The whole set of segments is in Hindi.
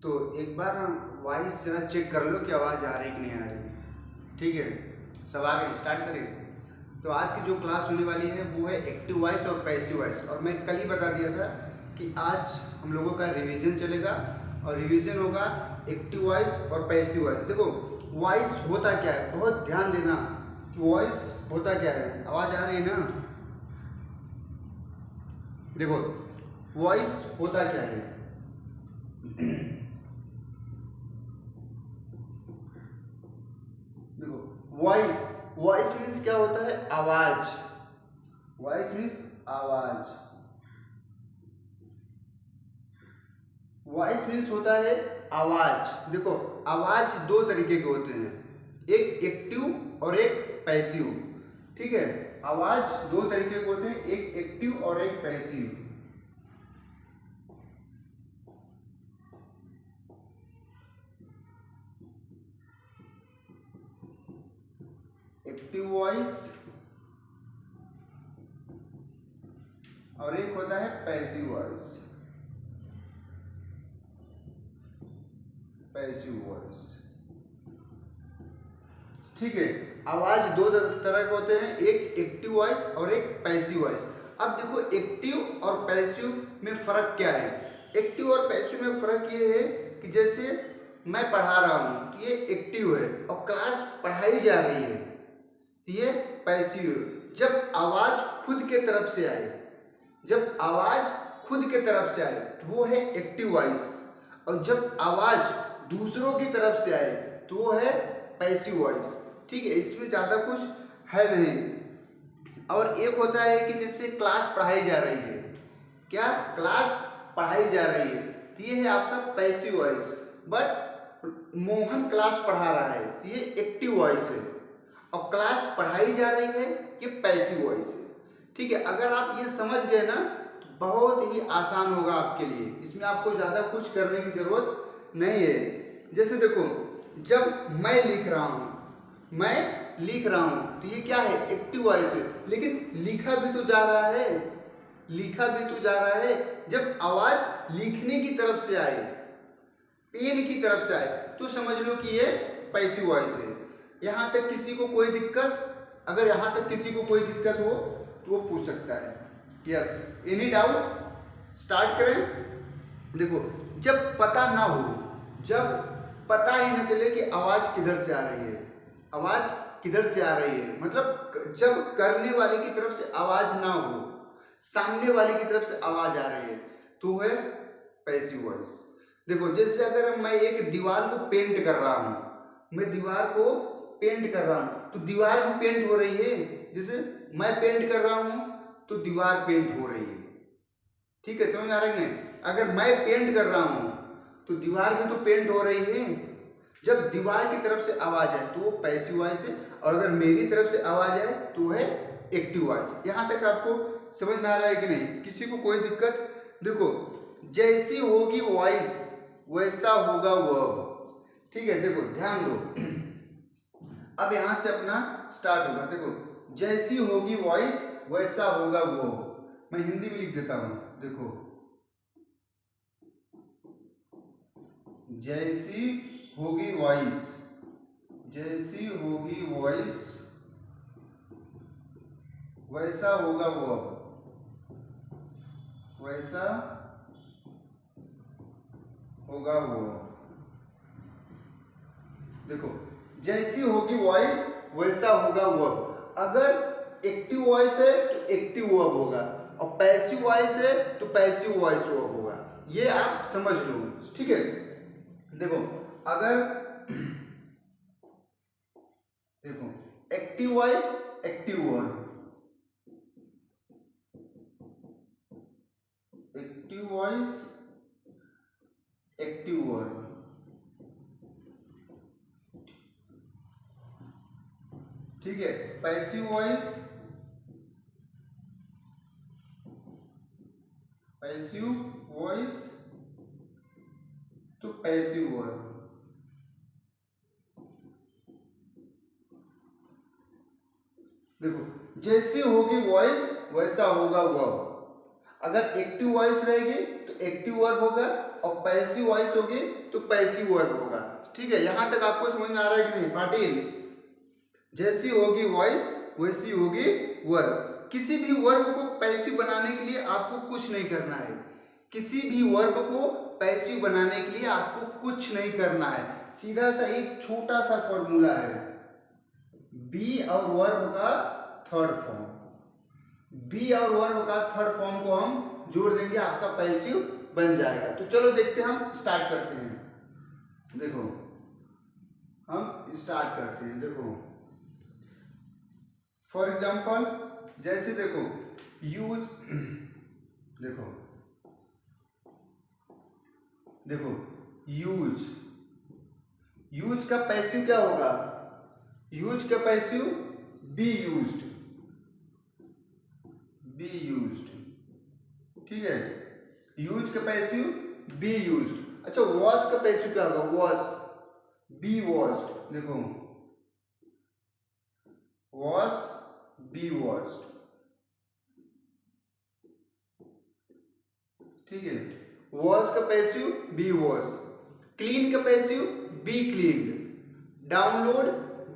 तो एक बार वॉइस जरा चेक कर लो कि आवाज़ आ रही कि नहीं आ रही। ठीक है, सब आ गए, स्टार्ट करें। तो आज की जो क्लास होने वाली है वो है एक्टिव वॉइस और पैसिव वॉइस। और मैं कल ही बता दिया था कि आज हम लोगों का रिवीजन चलेगा और रिवीजन होगा एक्टिव वॉइस और पैसिव वॉइस। देखो वॉइस होता क्या है, बहुत ध्यान देना कि वॉइस होता क्या है। आवाज़ आ रही है ना? देखो वॉइस होता क्या है। देखो वॉइस वॉइस मीन्स क्या होता है? आवाज। वॉइस मीन्स आवाज। वॉइस मीन्स होता है आवाज। देखो आवाज दो तरीके के होते हैं, एक एक्टिव और एक पैसिव। ठीक है, आवाज दो तरीके के होते हैं, एक एक्टिव और एक पैसिव। एक्टिव वॉइस और एक होता है पैसिव वॉइस। पैसिव वॉइस, ठीक है। आवाज दो तरह के होते हैं, एक एक्टिव वॉइस और एक पैसिव वॉइस। अब देखो एक्टिव और पैसिव में फर्क क्या है। एक्टिव और पैसिव में फर्क ये है कि जैसे मैं पढ़ा रहा हूं तो ये एक्टिव है और क्लास पढ़ाई जा रही है तो ये पैसिव है। जब आवाज खुद के तरफ से आए, जब आवाज खुद के तरफ से आए तो वो है एक्टिव वॉइस, और जब आवाज दूसरों की तरफ से आए तो वो है पैसिव वॉइस। ठीक है, इसमें ज़्यादा कुछ है नहीं। और एक होता है कि जैसे क्लास पढ़ाई जा रही है, क्या क्लास पढ़ाई जा रही है तो ये है आपका passive voice. But Mohan class पढ़ा रहा है तो ये एक्टिव वॉइस है, और क्लास पढ़ाई जा रही है ये पैसिव वॉइस है। ठीक है, अगर आप ये समझ गए ना तो बहुत ही आसान होगा आपके लिए, इसमें आपको ज़्यादा कुछ करने की जरूरत नहीं है। जैसे देखो जब मैं लिख रहा हूँ, मैं लिख रहा हूँ तो ये क्या है? एक्टिव वॉइस है, लेकिन लिखा भी तो जा रहा है, लिखा भी तो जा रहा है। जब आवाज लिखने की तरफ से आए, पेन की तरफ से आए तो समझ लो कि ये पैसिव वॉइस है। यहाँ तक किसी को कोई दिक्कत? अगर यहाँ तक किसी को कोई दिक्कत हो तो वो पूछ सकता है। Yes, any doubt? स्टार्ट करें। देखो जब पता ना हो, जब पता ही न चले कि आवाज किधर से आ रही है, आवाज किधर से आ रही है, मतलब जब करने वाले की तरफ से आवाज ना हो, सामने वाले की तरफ से आवाज आ रही है तो है पैसिव वॉइस। देखो जैसे अगर मैं एक दीवार को पेंट कर रहा हूं, मैं दीवार को पेंट कर रहा हूं तो दीवार भी पेंट हो रही है। जैसे मैं पेंट कर रहा हूं तो दीवार पेंट हो रही है। ठीक है, समझ आ रहा है नहीं? अगर मैं पेंट कर रहा हूं तो दीवार भी तो पेंट हो रही है। जब दीवार की तरफ से आवाज आए तो वो पैसिव वॉइस है, और अगर मेरी तरफ से आवाज आए तो है एक्टिव वॉइस। यहां तक आपको समझ में आ रहा है कि नहीं? किसी को कोई दिक्कत? देखो जैसी होगी वॉइस वैसा होगा वर्ब। ठीक है, देखो ध्यान दो। अब यहां से अपना स्टार्ट होगा। देखो जैसी होगी वॉइस वैसा होगा वर्ब। मैं हिंदी में लिख देता हूं। देखो जैसी होगी वॉइस, जैसी होगी वॉइस वैसा होगा वर्ब, वैसा होगा वर्ब। देखो जैसी होगी वॉइस वैसा होगा वर्ब। अगर एक्टिव वॉइस है तो एक्टिव वर्ब होगा, और पैसिव वॉइस है तो पैसिव वॉइस वर्ब होगा। ये आप समझ लो। ठीक है, देखो अगर देखो active voice active verb, active voice active verb. ठीक है, पैसिव वॉइस पैसिव वॉइस तो पैसिव वर्ब। देखो जैसी होगी वॉइस वैसा होगा वर्ब। अगर एक्टिव वॉइस रहेगी तो एक्टिव वर्ब होगा और पैसिव वॉइस होगी तो पैसिव वर्ब होगा। ठीक है, यहां तक आपको समझ में आ रहा है कि नहीं पाटिल? जैसी होगी वॉइस वैसी होगी वर्ब। किसी भी वर्ब को पैसिव बनाने के लिए आपको कुछ नहीं करना है। किसी भी वर्ब को पैसिव बनाने के लिए आपको कुछ नहीं करना है। सीधा सा एक छोटा सा फॉर्मूला है, बी और वर्ब का थर्ड फॉर्म। बी और वर्ब का थर्ड फॉर्म को हम जोड़ देंगे, आपका पैसिव बन जाएगा। तो चलो देखते हैं, हम स्टार्ट करते हैं। देखो हम स्टार्ट करते हैं। देखो फॉर एग्जाम्पल जैसे देखो यूज, देखो देखो यूज, यूज का पैसिव क्या होगा? यूज का passive be used, be used. ठीक है, यूज का पैसिव बी यूज्ड। अच्छा, वॉश का पैसिव क्या होगा? Wash, be washed. देखो वॉश बी वॉश्ड। ठीक है, वॉश का पैसिव बी वॉश, क्लीन का passive be cleaned, download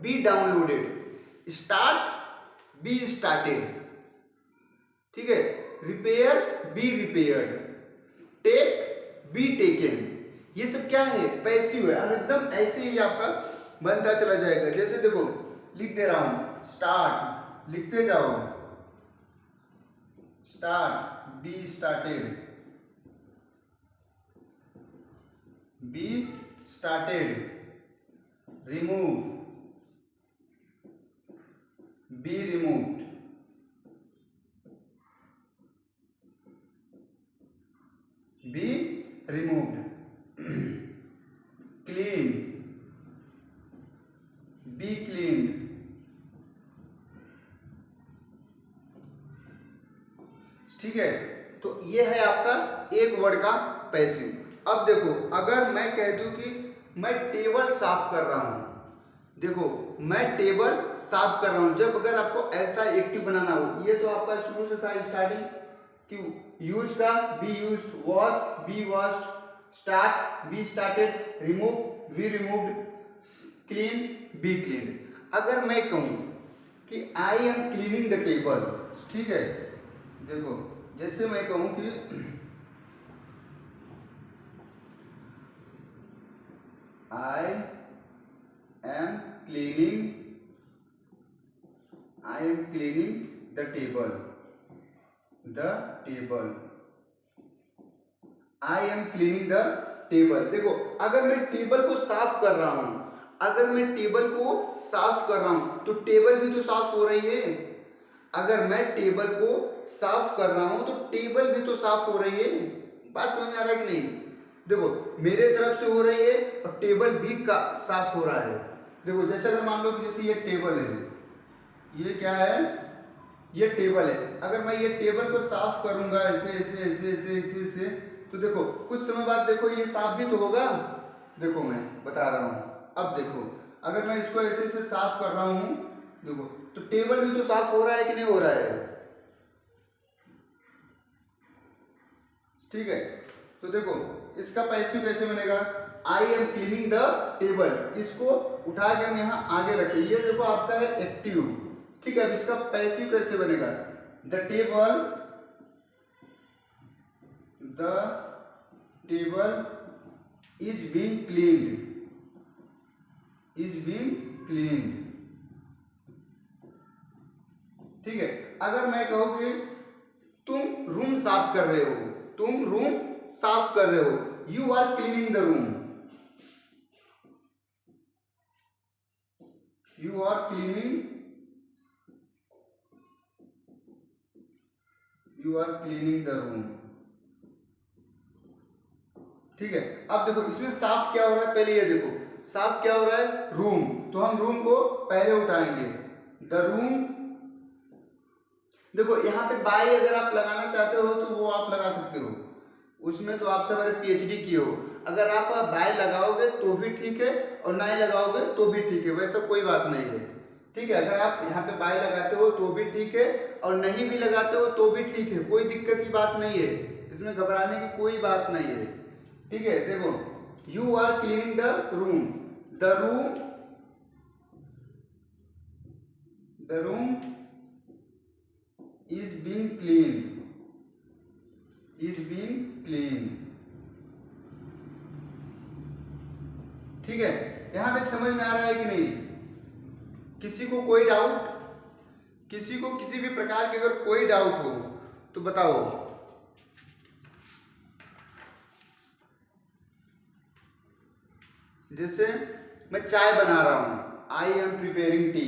be downloaded, start be started. ठीक है, repair be repaired, take be taken. ये सब क्या है? पैसिव है। और एकदम ऐसे ही आपका बनता चला जाएगा। जैसे देखो लिख दे रहा हूं, स्टार्ट, लिखते जाओ, start be started, be started, remove be removed, be removed, clean be cleaned, ठीक है। तो ये है आपका एक वर्ड का पैसिव। अब देखो अगर मैं कह दूं कि मैं टेबल साफ कर रहा हूं, देखो मैं टेबल साफ कर रहा हूं, जब अगर आपको ऐसा एक्टिव बनाना हो, ये तो आपका शुरू से था स्टार्टिंग कि यूज का be used, wash be washed, start be started, remove be removed, clean be cleaned. अगर मैं कहूं कि I am cleaning the table, ठीक है, देखो जैसे मैं कहूं कि I am cleaning the table, I am cleaning the table. देखो अगर मैं टेबल को साफ कर रहा हूं, अगर मैं टेबल को साफ कर रहा हूं तो टेबल भी तो साफ हो रही है। अगर मैं टेबल को साफ कर रहा हूं तो टेबल भी तो साफ हो रही है। बात समझ आ रहा है कि नहीं? देखो मेरे तरफ से हो रही है और टेबल भी का साफ हो रहा है। देखो जैसे अगर मान लो कि जैसे ये टेबल है, ये क्या है? ये टेबल है। अगर मैं ये टेबल को साफ करूंगा ऐसे ऐसे ऐसे ऐसे ऐसे ऐसे, तो देखो कुछ समय बाद देखो ये साफ भी तो होगा। देखो मैं बता रहा हूं, अब देखो अगर मैं इसको ऐसे ऐसे साफ कर रहा हूं, देखो तो टेबल भी तो साफ हो रहा है कि नहीं हो रहा है? ठीक है, तो देखो इसका पैसिव कैसे बनेगा? आई एम क्लीनिंग द टेबल, इसको उठा के हम यहाँ आगे रखें, ये देखो आपका है एक्टिव। ठीक है, अब इसका पैसिव कैसे बनेगा? The table is being cleaned, ठीक है। अगर मैं कहूं कि तुम रूम साफ कर रहे हो, तुम रूम साफ कर रहे हो, you are cleaning the room, you are cleaning the room. ठीक है, अब देखो इसमें साफ क्या हो रहा है? पहले ये देखो साफ क्या हो रहा है? रूम, तो हम रूम को पहले उठाएंगे, द रूम। देखो यहाँ पे बाय अगर आप लगाना चाहते हो तो वो आप लगा सकते हो, उसमें तो आप सब पीएचडी किए हो। अगर आप बाय लगाओगे तो भी ठीक है और ना लगाओगे तो भी ठीक है, वैसा कोई बात नहीं है। ठीक है, अगर आप यहाँ पे बाय लगाते हो तो भी ठीक है और नहीं भी लगाते हो तो भी ठीक है, कोई दिक्कत की बात नहीं है, इसमें घबराने की कोई बात नहीं है। ठीक है, देखो you are cleaning the room, the room is being clean. ठीक है, यहां तक समझ में आ रहा है कि नहीं? किसी को कोई डाउट, किसी को किसी भी प्रकार के अगर कोई डाउट हो तो बताओ। जैसे मैं चाय बना रहा हूं, आई एम प्रिपेयरिंग टी।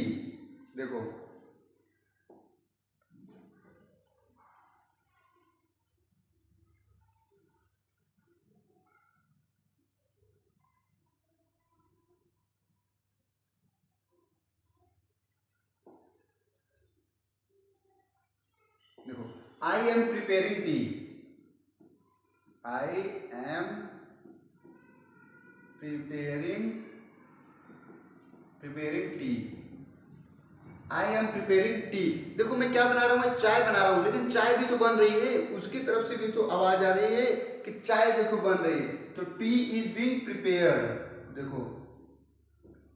देखो देखो I am preparing T, I am preparing T, I am preparing T. देखो मैं क्या बना रहा हूं, मैं चाय बना रहा हूं, लेकिन चाय भी तो बन रही है, उसकी तरफ से भी तो आवाज आ रही है कि चाय देखो बन रही है, तो टी इज बीइंग प्रिपेयर्ड। देखो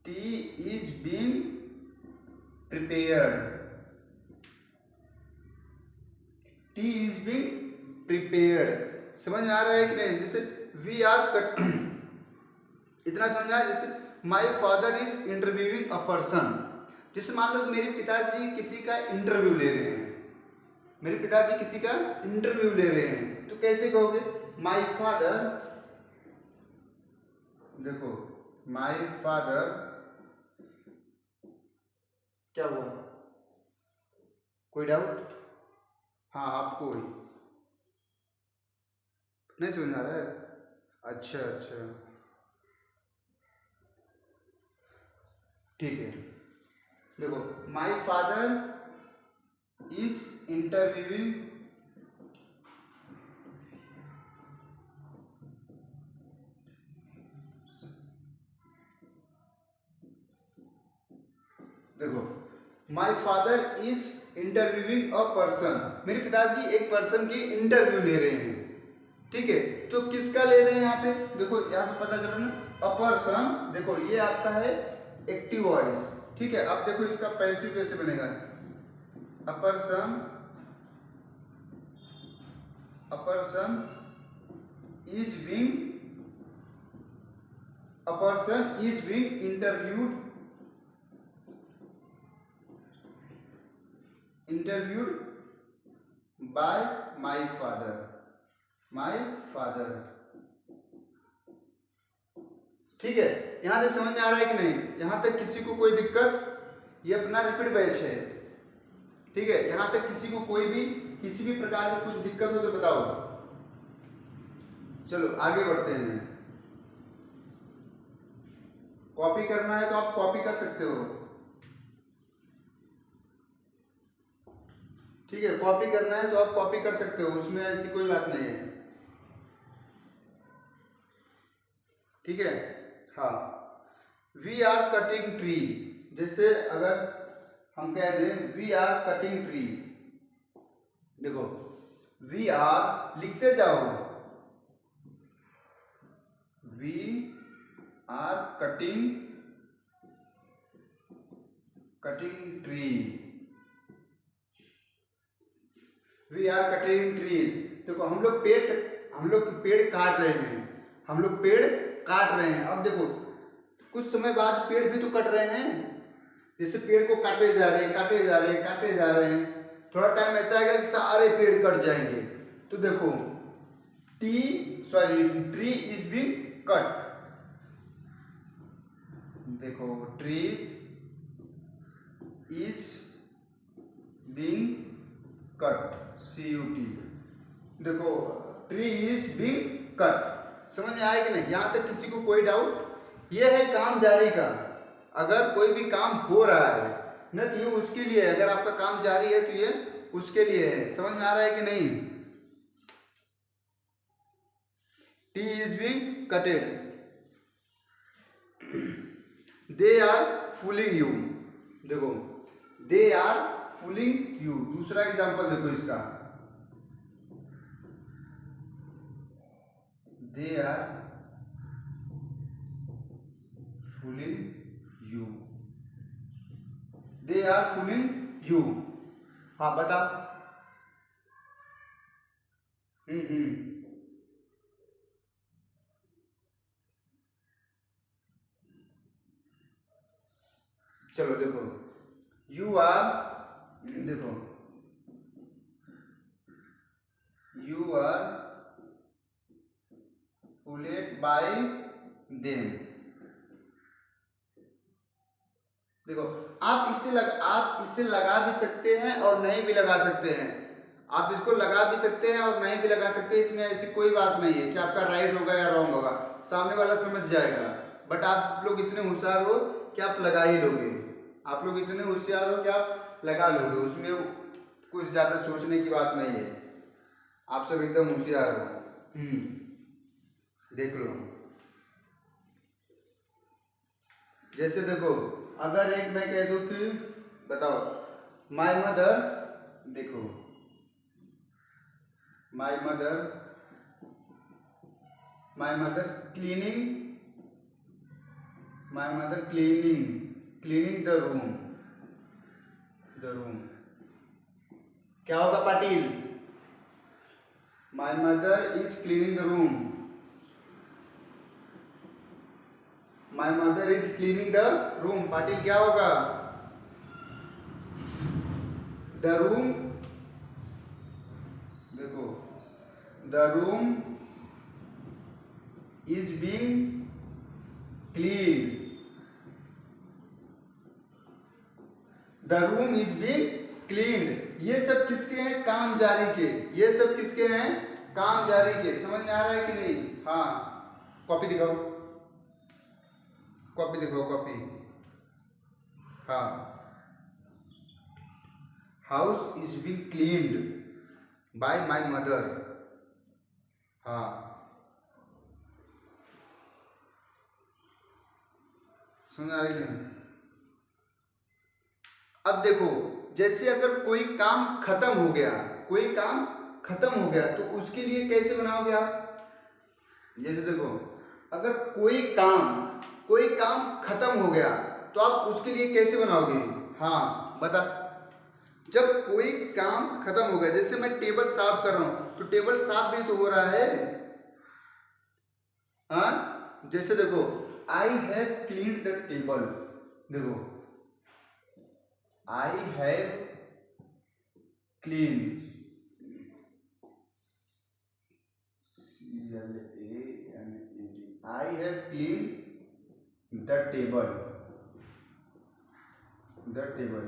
T is being prepared, T is being prepared. समझ में आ रहा है कि नहीं? जैसे वी आर कट इतना समझ आया। जैसे my father is interviewing a person, जैसे मान लो मेरे पिताजी किसी का इंटरव्यू ले रहे हैं, मेरे पिताजी किसी का इंटरव्यू ले रहे हैं, तो कैसे कहोगे? माई फादर, देखो माई फादर, क्या हुआ, कोई डाउट? हाँ आपको ही नहीं समझ आ रहा है? अच्छा अच्छा ठीक है। देखो माई फादर इज इंटरव्यूइंग देखो my father is interviewing a person, मेरे पिताजी एक पर्सन की इंटरव्यू ले रहे हैं। ठीक है, तो किसका ले रहे हैं यहाँ पे? देखो यहाँ पे पता चला ना, अ पर्सन। देखो ये आपका है एक्टिव वॉइस। ठीक है, अब देखो इसका पैसिव कैसे बनेगा? A person is being interviewed bye my father. ठीक है, यहां तक समझ में आ रहा है कि नहीं? यहां तक किसी को कोई दिक्कत? ये अपना रिपीट बैच है। ठीक है, यहां तक किसी को कोई भी किसी भी प्रकार की कुछ दिक्कत हो तो बताओ। चलो आगे बढ़ते हैं। कॉपी करना है तो आप कॉपी कर सकते हो। ठीक है, कॉपी करना है तो आप कॉपी कर सकते हो, उसमें ऐसी कोई बात नहीं है। ठीक है, हाँ वी आर कटिंग ट्री, जैसे अगर हम कह दें वी आर कटिंग ट्री। देखो वी आर लिखते जाओ, we are cutting tree, we are cutting trees. देखो हम लोग पेड़ काट रहे हैं, हम लोग पेड़ काट रहे हैं। अब देखो कुछ समय बाद पेड़ भी तो कट रहे हैं, जैसे पेड़ को काटे जा रहे हैं, थोड़ा टाइम ऐसा आएगा कि सारे पेड़ कट जाएंगे। तो देखो ट्री इज बीइंग कट। देखो trees is being cut, CUT। देखो ट्री इज बीइंग कट। समझ में आया कि नहीं? यहां तक किसी को कोई डाउट? ये है काम जारी का। अगर कोई भी काम हो रहा है ना तो ये उसके लिए है, अगर आपका काम जारी है तो ये उसके लिए है। समझ में आ रहा है कि नहीं? Tree is being cutted, they are fooling you. देखो दे आर फूलिंग यू। दूसरा एग्जांपल देखो इसका, they are fooling you, they are fooling you. हाँ बता। हम्म। चलो देखो, यू आर, देखो you are fooled by them. देखो आप इसे लगा भी सकते हैं और नहीं भी लगा सकते हैं। आप इसको लगा भी सकते हैं और नहीं भी लगा सकते हैं, इसमें ऐसी कोई बात नहीं है कि आपका राइट होगा या रॉन्ग होगा, सामने वाला समझ जाएगा। बट आप लोग इतने होशियार हो कि आप लगा ही लोगे। आप लोग इतने होशियार हो कि आप लगा लोगे, उसमें कुछ ज्यादा सोचने की बात नहीं है। आप सब एकदम होशियार हो। देख लो, जैसे देखो अगर एक मैं कह दूं कि बताओ माय मदर, देखो my mother cleaning, my mother cleaning the room, क्या होगा Patil? My mother is cleaning the room, my mother is cleaning the room. Patil क्या होगा? द रूम, देखो the room is being clean, the room is being cleaned. ये सब किसके हैं? काम जारी के। ये सब किसके हैं? काम जारी के। समझ में आ रहा है कि नहीं? हाँ, कॉपी दिखाओ, कॉपी दिखाओ, कॉपी। हाँ, house is being cleaned by my mother. हाँ, समझ आ रही है? अब देखो, जैसे अगर कोई काम खत्म हो गया, कोई काम खत्म हो गया तो उसके लिए कैसे बनाओगे आप? जैसे देखो अगर कोई काम खत्म हो गया तो आप उसके लिए कैसे बनाओगे? हाँ बता। जब कोई काम खत्म हो गया, जैसे मैं टेबल साफ कर रहा हूं तो टेबल साफ भी तो हो रहा है। हाँ, जैसे देखो I have cleaned the table, देखो I have clean, I have clean the table,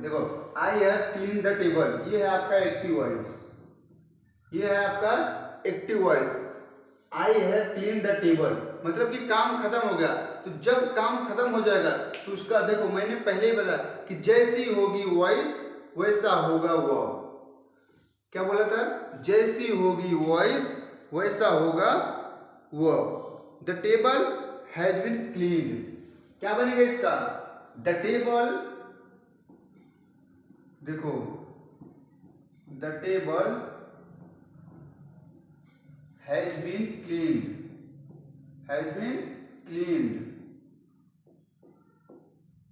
देखो I have clean the table, ये है आपका एक्टिव वॉइस, ये है आपका active voice. I have clean the table मतलब कि काम खत्म हो गया। तो जब काम खत्म हो जाएगा तो उसका देखो मैंने पहले ही बताया कि जैसी होगी वॉइस वैसा होगा वर्ब। क्या बोला था? जैसी होगी वॉइस वैसा होगा verb. The table has been cleaned, क्या बनेगा इसका? द टेबल, देखो the table has been cleaned,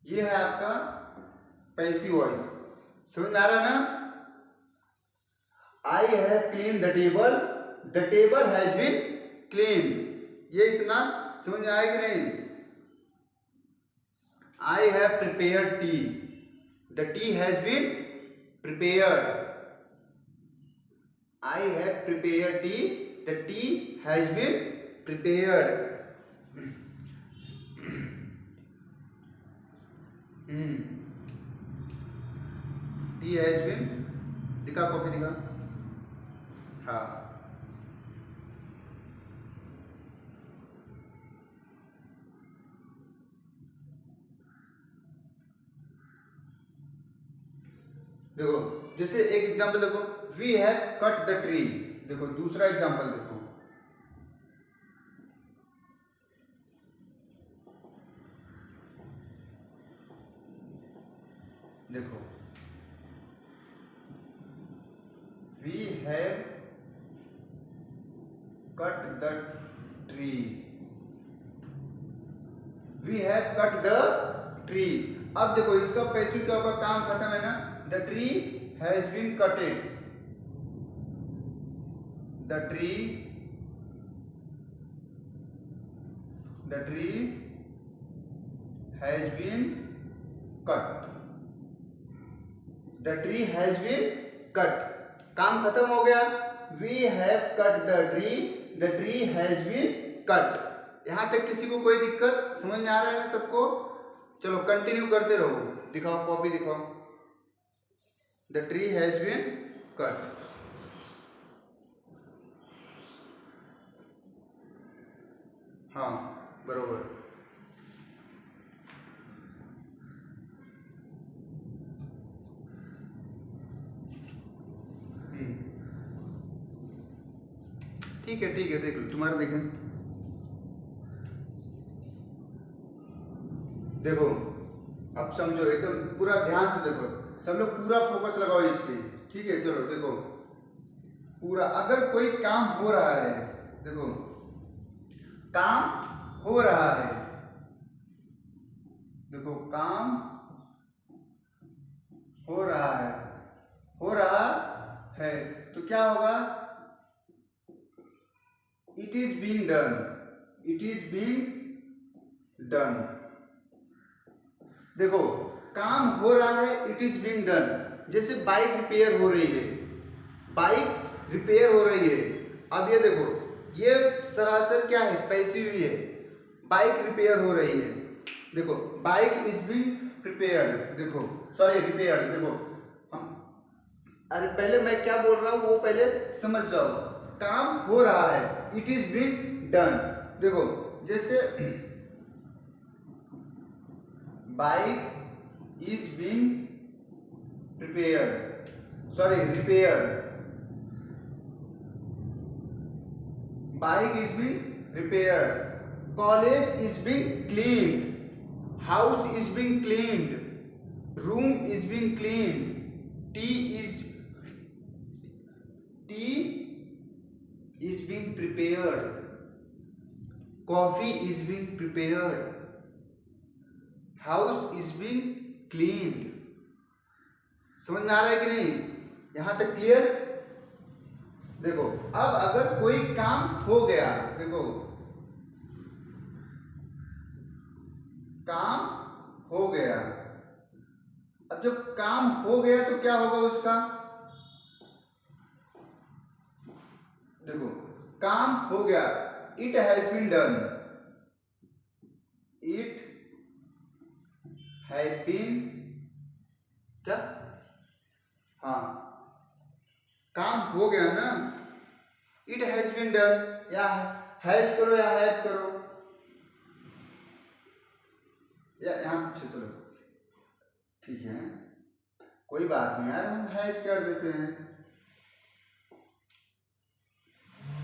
ये है आपका पैसिव वॉइस। समझ में आ रहा है ना? I have clean the table has been clean, ये इतना समझ में आया कि नहीं? I have prepared tea, the tea has been prepared, I have prepared tea, the tea has been prepared. Tea has been, दिखा कॉपी दिखा। हाँ, देखो जैसे एक एग्जांपल देखो, we have cut the tree. देखो दूसरा एग्जांपल देखो, देखो, we have cut the tree, we have cut the tree. अब देखो इसका पैसिव क्या होगा, काम खत्म है ना, the tree has been cutted, the tree has been cut, the tree has been cut, काम खत्म हो गया। We have cut the tree has been cut. यहां तक किसी को कोई दिक्कत, समझ में आ रहा है ना सबको? चलो कंटिन्यू करते रहो, दिखाओ कॉपी दिखाओ, the tree has been cut. हाँ बरोबर। ठीक है देख लो, तुम्हारा देखें। देखो अब समझो, एकदम पूरा ध्यान से देखो, सब लोग पूरा फोकस लगाओ इस पे, ठीक है? चलो देखो पूरा, अगर कोई काम हो रहा है, देखो काम हो रहा है, देखो काम हो रहा है, तो क्या होगा? इट इज बीइंग डन, देखो काम हो रहा है, इट इज बीइंग डन। जैसे बाइक रिपेयर हो रही है, अब ये देखो, ये सरासर क्या है, पैसिव ही है, बाइक रिपेयर हो रही है। देखो बाइक इज बीइंग प्रिपेयर्ड, देखो सॉरी रिपेयर्ड, देखो हम, अरे पहले मैं क्या बोल रहा हूं वो पहले समझ जाओ। काम हो रहा है, इट इज बीइंग डन। देखो जैसे bike is being repaired, bike is being repaired, college is being cleaned, house is being cleaned, room is being cleaned, T is being prepared, coffee is being prepared, house is being cleaned। समझ में आ रहा है कि नहीं? यहां तक क्लियर? देखो अब अगर कोई काम हो गया, देखो काम हो गया, अब जब काम हो गया तो क्या होगा उसका? देखो काम हो गया, it has been done, it has been क्या? हाँ काम हो गया ना, इट हैज बीन डन, या हैज करो या हैव करो, या यहां पीछे चलो, ठीक है कोई बात नहीं यार, हम हैज कर देते हैं,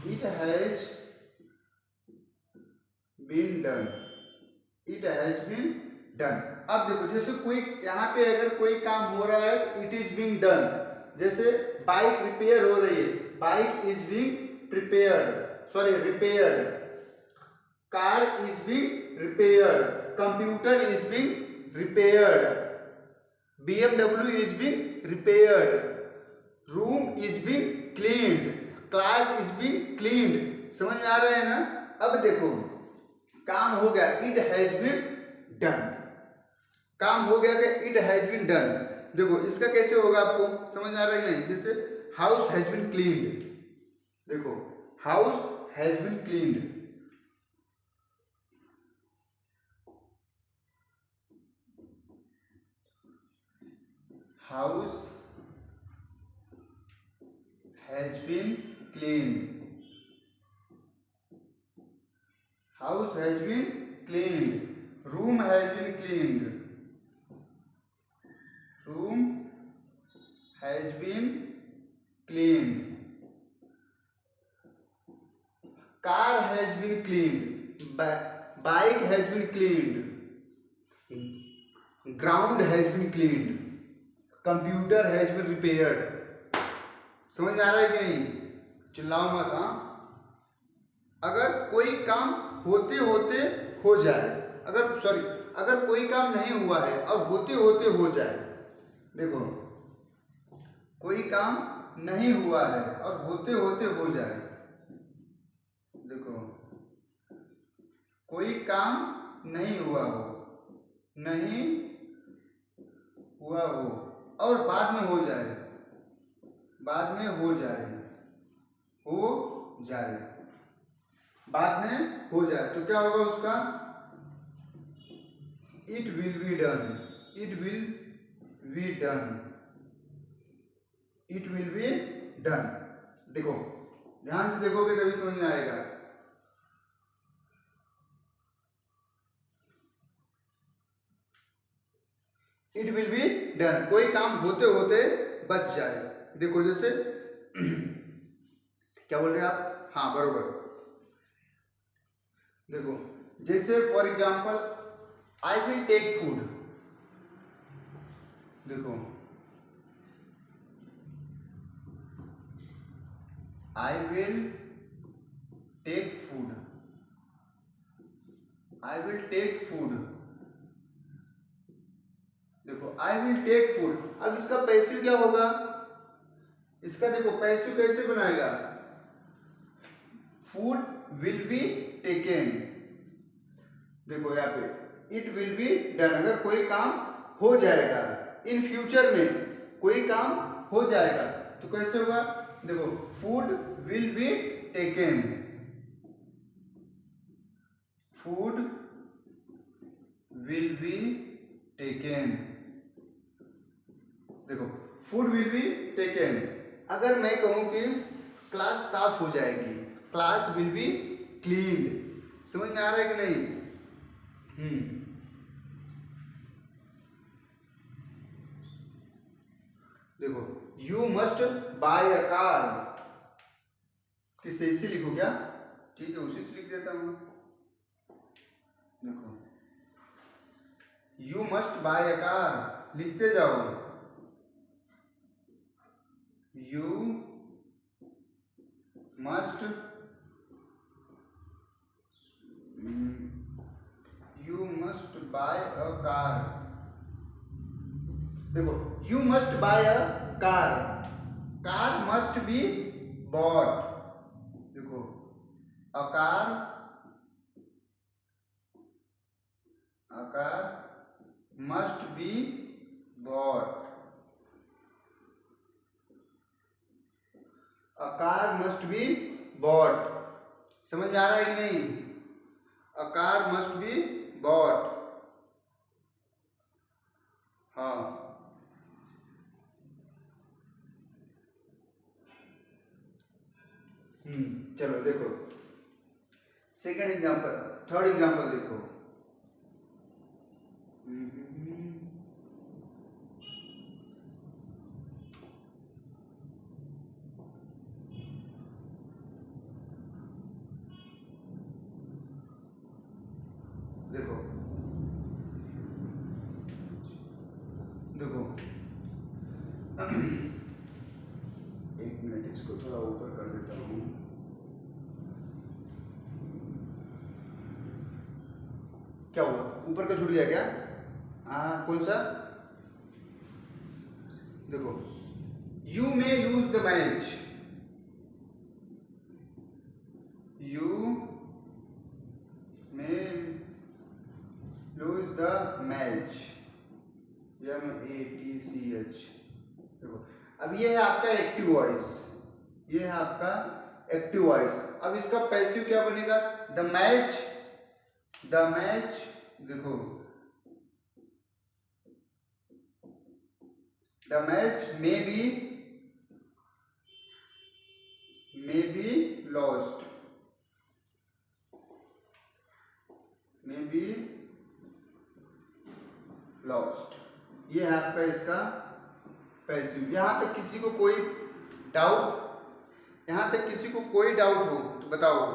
it has been done, it has been done. अब देखो जैसे कोई यहाँ पे अगर कोई काम हो रहा है तो इट इज बीइंग डन। जैसे बाइक रिपेयर हो रही है, bike is being repaired, car is being repaired, computer is being repaired, BMW is being repaired, room is being cleaned, class is being cleaned. समझ में आ रहा है ना? अब देखो काम हो गया, इट हैज बीन डन, काम हो गया कि इट हैज बीन डन। देखो इसका कैसे होगा आपको समझ में आ रहा है नहीं? जैसे हाउस हैज बीन क्लीन्ड, देखो house has been cleaned, house has been cleaned, house has been cleaned, room has been cleaned, room has been cleaned, car has been cleaned, bike has been cleaned, ground has been cleaned। Computer has been repaired. समझ में आ रहा है कि नहीं? चिल्लाओ मत। हाँ, अगर कोई काम होते होते हो जाए, अगर कोई काम नहीं हुआ है और होते होते हो जाए, देखो कोई काम नहीं हुआ है और होते होते हो जाए, देखो कोई काम नहीं हुआ हो, नहीं हुआ हो और बाद में हो जाए, बाद में हो जाए, हो जाए, बाद में हो जाए, तो क्या होगा उसका? It will be done, it will be done, it will be done. देखो ध्यान से देखोगे तभी समझ में आएगा। इट विल बी डन, कोई काम होते होते बच जाए। देखो जैसे क्या बोल रहे हैं आप? हाँ बरोबर। देखो जैसे for example I will take food, देखो I will take food, I will take food, देखो आई विल टेक फूड। अब इसका पैसिव क्या होगा? इसका देखो पैसिव कैसे बनाएगा? फूड विल बी टेकन, देखो यहाँ पे इट विल बी डन, अगर कोई काम हो जाएगा, इन फ्यूचर में कोई काम हो जाएगा तो कैसे होगा? देखो food will be taken, food will be taken, देखो फूड विल बी टेकन। अगर मैं कहूं कि क्लास साफ हो जाएगी, क्लास विल बी क्लीन। समझ में आ रहा है कि नहीं? देखो you must buy a car, किससे? इसी लिखो क्या? ठीक है, उसी से लिख देता हूं। देखो you must buy a car, लिखते जाओ, you must, you must buy a car. देखो you must buy a car, car must be bought, देखो a car must be bought, a car must be bought. समझ में आ रहा है कि नहीं? A car must be bought. हाँ चलो देखो सेकंड एग्जांपल, थर्ड एग्जांपल देखो। देखो देखो एक मिनट, इसको थोड़ा ऊपर कर देता हूँ। क्या हुआ? ऊपर का छूट गया क्या? हाँ कौन सा? देखो you may lose the match, you may lose the match, MATCH। देखो अब ये है आपका एक्टिव वॉइस, ये है आपका एक्टिव वॉइस। अब इसका पैसिव क्या बनेगा? द मैच, द मैच, देखो the match may be lost, may be lost. ये है आपका इसका पैसिव। यहां तक किसी को कोई डाउट, यहां तक किसी को कोई डाउट हो तो बताओ।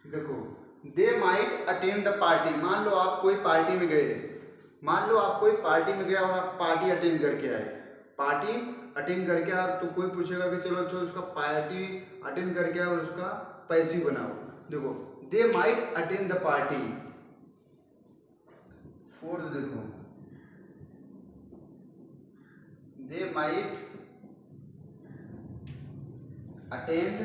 देखो they might attend the party. मान लो आप कोई पार्टी में गए, मान लो आप कोई पार्टी में गए और आप पार्टी अटेंड करके आए, पार्टी अटेंड करके आए, तो कोई पूछेगा कि चलो चलो उसका पार्टी अटेंड करके आए और उसका पैसिव बनाओ। देखो they might attend the party. Fourth देखो, they might attend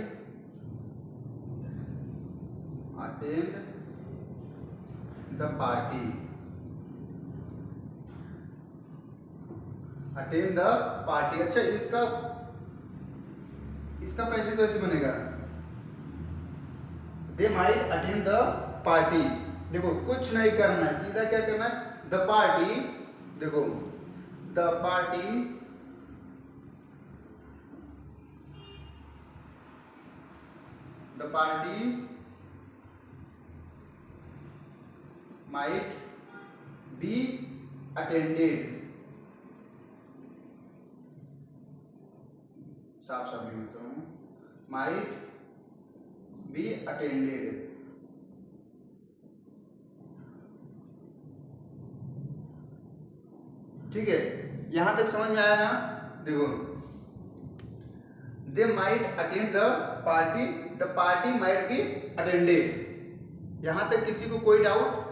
the party, attend the party. अच्छा इसका पैसे कैसे बनेगा? They might attend the party. देखो कुछ नहीं करना है, सीधा क्या करना है, द पार्टी। देखो the party might be attended, साफ साफ लिखता हूँ, might be attended। ठीक है, यहां तक समझ में आया ना? देखो they might attend the party, the party might be attended. यहां तक किसी को कोई डाउट?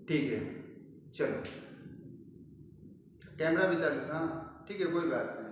ठीक है, चलो कैमरा भी चालू था, ठीक है कोई बात नहीं।